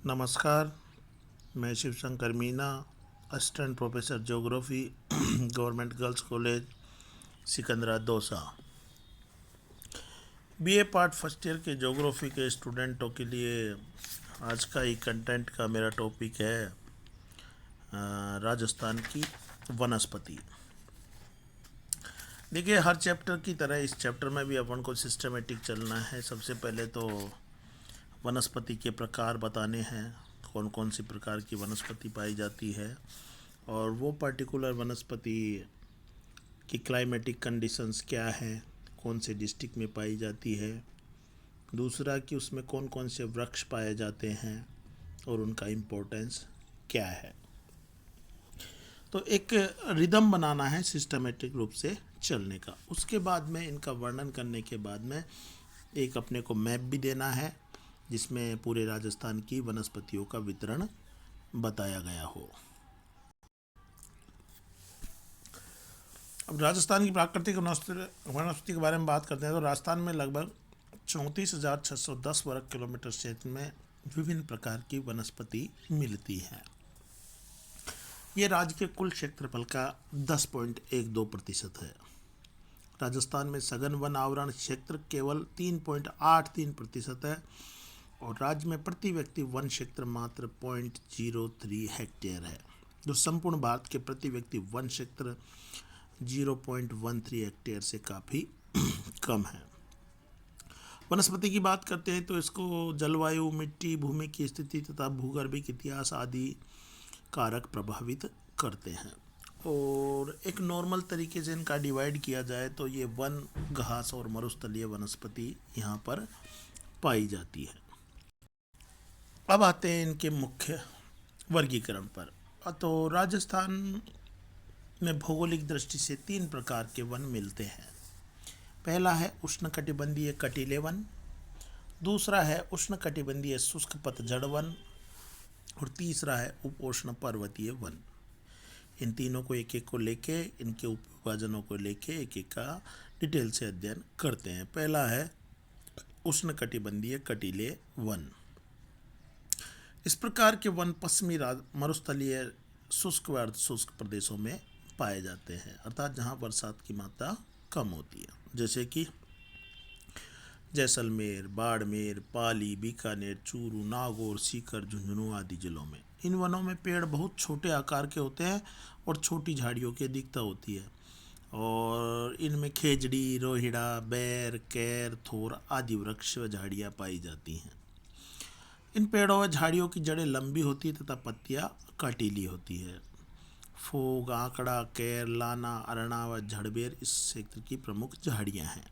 नमस्कार। मैं Shiv Shankar Meena, assistant professor geography, government girls college Sikandra Dausa. BA part first year के geography के स्टूडेंटों के लिए आज का ही कंटेंट का मेरा टॉपिक है राजस्थान की वनस्पति। देखिए, हर चैप्टर की तरह इस चैप्टर में भी अपन को सिस्टमेटिक चलना है। सबसे पहले तो वनस्पति के प्रकार बताने हैं, कौन कौन सी प्रकार की वनस्पति पाई जाती है और वो पर्टिकुलर वनस्पति की क्लाइमेटिक कंडीशंस क्या हैं, कौन से डिस्ट्रिक्ट में पाई जाती है। दूसरा कि उसमें कौन कौन से वृक्ष पाए जाते हैं और उनका इम्पोर्टेंस क्या है। तो एक रिदम बनाना है सिस्टमेटिक रूप से चलने का। उसके बाद में इनका वर्णन करने के बाद में एक अपने को मैप भी देना है जिसमें पूरे राजस्थान की वनस्पतियों का वितरण बताया गया हो। अब राजस्थान की प्राकृतिक वनस्पति के बारे में बात करते हैं तो राजस्थान में लगभग 34,610 वर्ग किलोमीटर क्षेत्र में विभिन्न प्रकार की वनस्पति मिलती है। ये राज्य के कुल क्षेत्रफल का 10.12% है। राजस्थान में सघन वन आवरण क्षेत्र केवल 3.83% है और राज्य में प्रति व्यक्ति वन क्षेत्र मात्र 0.03 हेक्टेयर है, जो संपूर्ण भारत के प्रति व्यक्ति वन क्षेत्र 0.13 हेक्टेयर से काफ़ी कम है। वनस्पति की बात करते हैं तो इसको जलवायु, मिट्टी, भूमि की स्थिति तथा भूगर्भिक इतिहास आदि कारक प्रभावित करते हैं। और एक नॉर्मल तरीके से इनका डिवाइड किया जाए तो ये वन, घास और मरुस्थलीय वनस्पति यहाँ पर पाई जाती है। अब आते हैं इनके मुख्य वर्गीकरण पर। तो राजस्थान में भौगोलिक दृष्टि से 3 प्रकार के वन मिलते हैं। पहला है उष्णकटिबंधीय कटीले वन, दूसरा है उष्णकटिबंधीय शुष्क पतझड़ वन और तीसरा है उपोष्ण पर्वतीय वन। इन तीनों को एक एक को लेके, इनके उपविभाजनों को लेके एक एक का डिटेल से अध्ययन करते हैं। पहला है उष्णकटिबंधीय कटीले वन। इस प्रकार के वन पश्चिमी मरुस्थलीय शुष्क व अर्धशुष्क प्रदेशों में पाए जाते हैं, अर्थात जहाँ बरसात की मात्रा कम होती है, जैसे कि जैसलमेर, बाड़मेर, पाली, बीकानेर, चूरू, नागौर, सीकर, झुंझुनू आदि जिलों में। इन वनों में पेड़ बहुत छोटे आकार के होते हैं और छोटी झाड़ियों की अधिकता होती है और इनमें खेजड़ी, रोहिड़ा, बैर, कैर, थोर आदि वृक्ष व झाड़ियाँ पाई जाती हैं। इन पेड़ों व झाड़ियों की जड़ें लंबी होती है तथा पत्तियाँ काटीली होती है। फोग, आंकड़ा, कैर, लाना, अरणा व झड़बेर इस क्षेत्र की प्रमुख झाड़ियाँ हैं।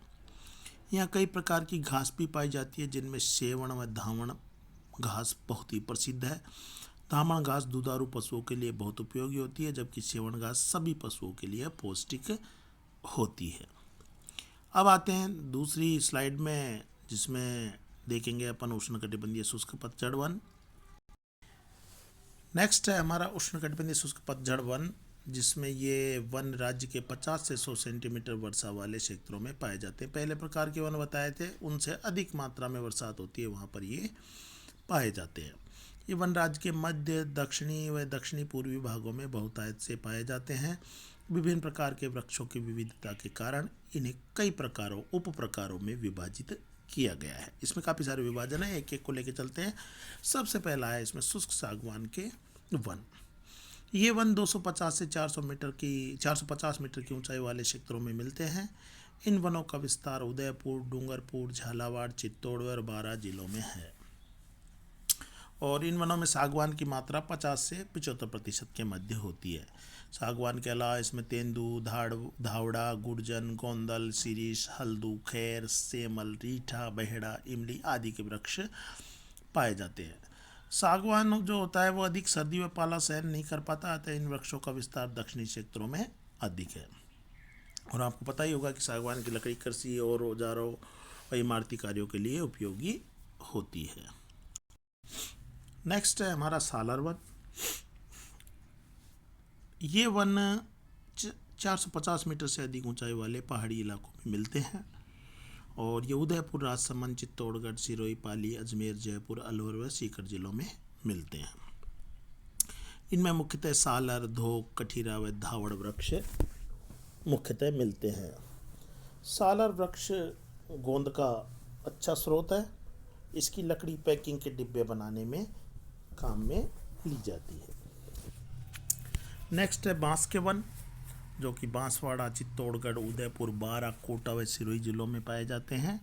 यहाँ कई प्रकार की घास भी पाई जाती है, जिनमें सेवण व धावण घास बहुत ही प्रसिद्ध है। धावण घास दुधारू पशुओं के लिए बहुत उपयोगी होती है, जबकि सेवण घास सभी पशुओं के लिए पौष्टिक होती है। अब आते हैं दूसरी स्लाइड में, जिसमें देखेंगे अपन उष्णकटिबंधीय शुष्क पतझड़ वन। नेक्स्ट है हमारा उष्णकटिबंधीय शुष्क पतझड़ वन, जिसमें ये वन राज्य के 50 से 100 सेंटीमीटर वर्षा वाले क्षेत्रों में पाए जाते हैं। पहले प्रकार के वन बताए थे, उनसे अधिक मात्रा में बरसात होती है, वहाँ पर ये पाए जाते हैं। ये वन राज्य के मध्य, दक्षिणी व दक्षिणी पूर्वी भागों में बहुतायत से पाए जाते हैं। विभिन्न प्रकार के वृक्षों की विविधता के कारण इन्हें कई प्रकारों, उप प्रकारों में विभाजित किया गया है। इसमें काफ़ी सारे विभाजन है, एक एक को लेकर चलते हैं। सबसे पहला है इसमें शुष्क सागवान के वन। ये वन 250 से 450 मीटर की ऊंचाई वाले क्षेत्रों में मिलते हैं। इन वनों का विस्तार उदयपुर, डूंगरपुर, झालावाड़, चित्तौड़गढ़ और बारां जिलों में है और इन वनों में सागवान की मात्रा 50 से 75% के मध्य होती है। सागवान के अलावा इसमें तेंदू, धावड़ा, गुर्जन, गोंदल, शिरीष, हल्दू, खैर, सेमल, रीठा, बहेड़ा, इमली आदि के वृक्ष पाए जाते हैं। सागवान जो होता है वो अधिक सर्दी व पाला सहन नहीं कर पाता, अतः इन वृक्षों का विस्तार दक्षिणी क्षेत्रों में अधिक है। और आपको पता ही होगा कि सागवान की लकड़ी कृषि और औजारों व इमारती कार्यों के लिए उपयोगी होती है। नेक्स्ट है हमारा सालर वन। ये वन 450 मीटर से अधिक ऊंचाई वाले पहाड़ी इलाकों में मिलते हैं और ये उदयपुर, राजसमंद, चित्तौड़गढ़, सिरोही, पाली, अजमेर, जयपुर, अलवर व सीकर जिलों में मिलते हैं। इनमें मुख्यतः सालर, धोक, कठीरा व धावड़ वृक्ष मुख्यतः मिलते हैं। सालर वृक्ष गोंद का अच्छा स्रोत है। इसकी लकड़ी पैकिंग के डिब्बे बनाने में काम में ली जाती है। नेक्स्ट है बांस के वन, जो कि बांसवाड़ा, चित्तौड़गढ़, उदयपुर, बारां, कोटा व सिरोही जिलों में पाए जाते हैं।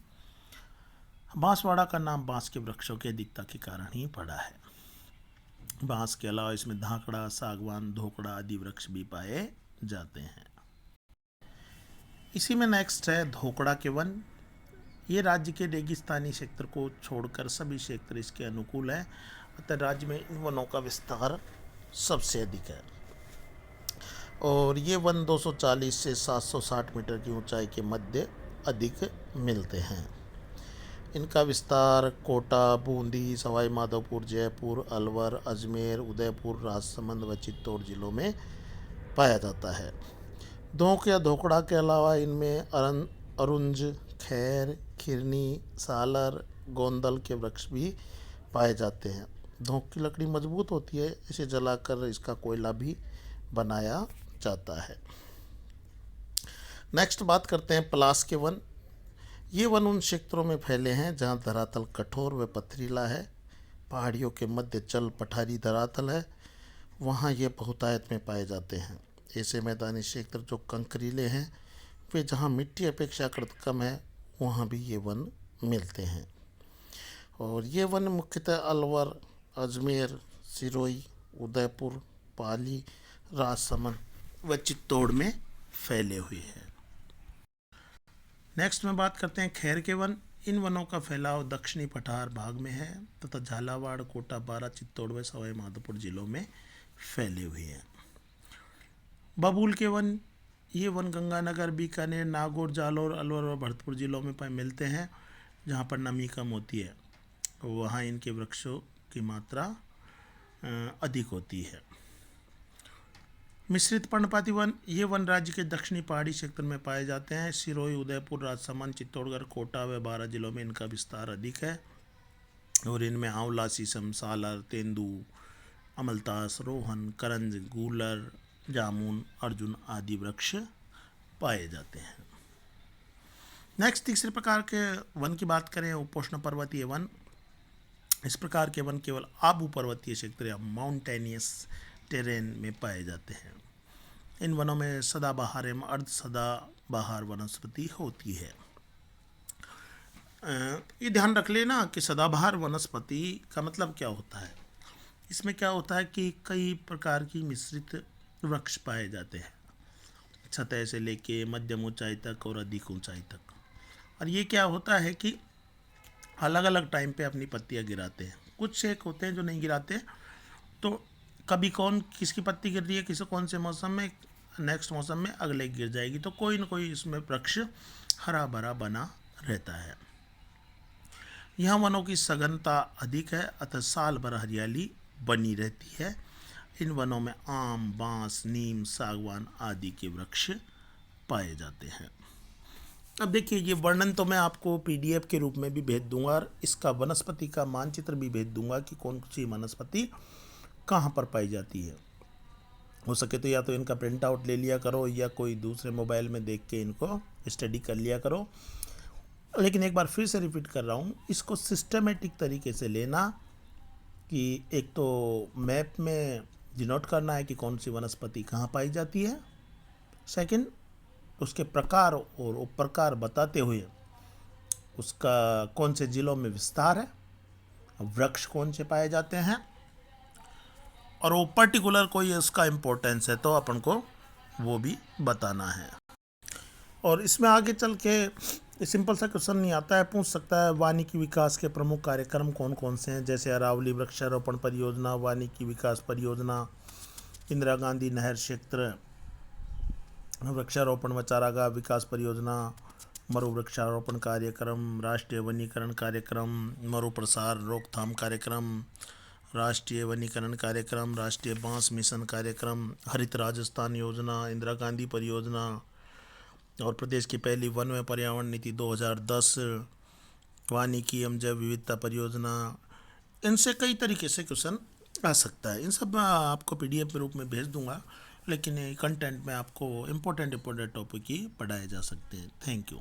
बांसवाड़ा का नाम बांस के वृक्षों की अधिकता के कारण ही पड़ा है। बांस के अलावा इसमें धाकड़ा, सागवान, धोकड़ा आदि वृक्ष भी पाए जाते हैं। इसी में नेक्स्ट है धोकड़ा के वन। ये राज्य के रेगिस्तानी क्षेत्र को छोड़कर सभी क्षेत्र इसके अनुकूल है, अतः राज्य में इन वनों का विस्तार सबसे अधिक है। और ये वन 240 से 760 मीटर की ऊंचाई के मध्य अधिक मिलते हैं। इनका विस्तार कोटा, बूंदी, सवाई माधोपुर, जयपुर, अलवर, अजमेर, उदयपुर, राजसमंद व चित्तौड़ जिलों में पाया जाता है। धोक या धोकड़ा के अलावा इनमें अरुंज, खैर, खिरनी, सालर, गोंदल के वृक्ष भी पाए जाते हैं। धोक की लकड़ी मजबूत होती है, इसे जलाकर इसका कोयला भी बनाया जाता है। नेक्स्ट बात करते हैं पलास के वन। ये वन उन क्षेत्रों में फैले हैं जहाँ धरातल कठोर व पथरीला है। पहाड़ियों के मध्य चल पठारी धरातल है, वहाँ ये बहुतायत में पाए जाते हैं। ऐसे मैदानी क्षेत्र जो कंकरीले हैं, वे जहाँ मिट्टी अपेक्षाकृत कम है, वहाँ भी ये वन मिलते हैं। और ये वन मुख्यतः अलवर, अजमेर, सिरोही, उदयपुर, पाली, राजसमंद व चित्तौड़ में फैले हुए हैं। नेक्स्ट में बात करते हैं खैर के वन। इन वनों का फैलाव दक्षिणी पठार भाग में है तथा झालावाड़, कोटा, बारां, चित्तौड़ व सवाई माधोपुर जिलों में फैले हुए हैं। बबूल के वन। ये वन गंगानगर, बीकानेर, नागौर, जालौर, अलवर और भरतपुर जिलों में मिलते हैं, जहाँ पर नमी कम होती है, वहाँ इनके वृक्षों की मात्रा अधिक होती है। मिश्रित पर्णपाती वन। ये वन राज्य के दक्षिणी पहाड़ी क्षेत्र में पाए जाते हैं। सिरोही, उदयपुर, राजसमंद, चित्तौड़गढ़, कोटा व बारां जिलों में इनका विस्तार अधिक है और इनमें आंवला, शीशम, सालर, तेंदू, अमलतास, रोहन, करंज, गूलर, जामुन, अर्जुन आदि वृक्ष पाए जाते हैं। नेक्स्ट तीसरे प्रकार के वन की बात करें, उपोष्ण पर्वतीय वन। इस प्रकार के वन केवल आबू पर्वतीय क्षेत्र या माउंटेनियस टेरेन में पाए जाते हैं। इन वनों में सदाबहार एवं अर्ध सदाबहार वनस्पति होती है। ये ध्यान रख लेना कि सदाबहार वनस्पति का मतलब क्या होता है। इसमें क्या होता है कि कई प्रकार की मिश्रित वृक्ष पाए जाते हैं, सतह से लेके मध्यम ऊंचाई तक और अधिक ऊंचाई तक। और ये क्या होता है कि अलग अलग टाइम पे अपनी पत्तियां गिराते हैं। कुछ एक होते हैं जो नहीं गिराते, तो कभी कौन किसकी पत्ती गिर रही है, किसी कौन से मौसम में, नेक्स्ट मौसम में अगले गिर जाएगी, तो कोई न कोई इसमें वृक्ष हरा भरा बना रहता है। यहाँ वनों की सघनता अधिक है, अतः साल भर हरियाली बनी रहती है। इन वनों में आम, बांस, नीम, सागवान आदि के वृक्ष पाए जाते हैं। अब देखिए, ये वर्णन तो मैं आपको पीडीएफ के रूप में भी भेज दूंगा और इसका वनस्पति का मानचित्र भी भेज दूंगा कि कौन सी वनस्पति कहाँ पर पाई जाती है। हो सके तो या तो इनका प्रिंट आउट ले लिया करो या कोई दूसरे मोबाइल में देख के इनको स्टडी कर लिया करो। लेकिन एक बार फिर से रिपीट कर रहा हूँ, इसको सिस्टमेटिक तरीके से लेना कि एक तो मैप में डिनोट करना है कि कौन सी वनस्पति कहाँ पाई जाती है। सेकंड, उसके प्रकार और उपप्रकार बताते हुए उसका कौन से जिलों में विस्तार है, वृक्ष कौन से पाए जाते हैं और वो पर्टिकुलर कोई उसका इम्पोर्टेंस है तो अपन को वो भी बताना है। और इसमें आगे चल के सिंपल सा क्वेश्चन नहीं आता है, पूछ सकता है वानिकी विकास के प्रमुख कार्यक्रम कौन कौन से हैं, जैसे अरावली वृक्षारोपण परियोजना, वानिकी विकास परियोजना, इंदिरा गांधी नहर क्षेत्र वृक्षारोपण व चारागाह विकास परियोजना, मरु वृक्षारोपण कार्यक्रम, राष्ट्रीय वनीकरण कार्यक्रम, मरु प्रसार रोकथाम कार्यक्रम, राष्ट्रीय वनीकरण कार्यक्रम, राष्ट्रीय बांस मिशन कार्यक्रम, हरित राजस्थान योजना, इंदिरा गांधी परियोजना और प्रदेश की पहली वन व पर्यावरण नीति 2010, वानिकी एवं जैव विविधता परियोजना, इनसे कई तरीके से क्वेश्चन आ सकता है। इन सब मैं आपको पीडीएफ के रूप में भेज दूंगा, लेकिन कंटेंट में आपको इम्पोर्टेंट टॉपिक ही पढ़ाए जा सकते हैं। Thank you.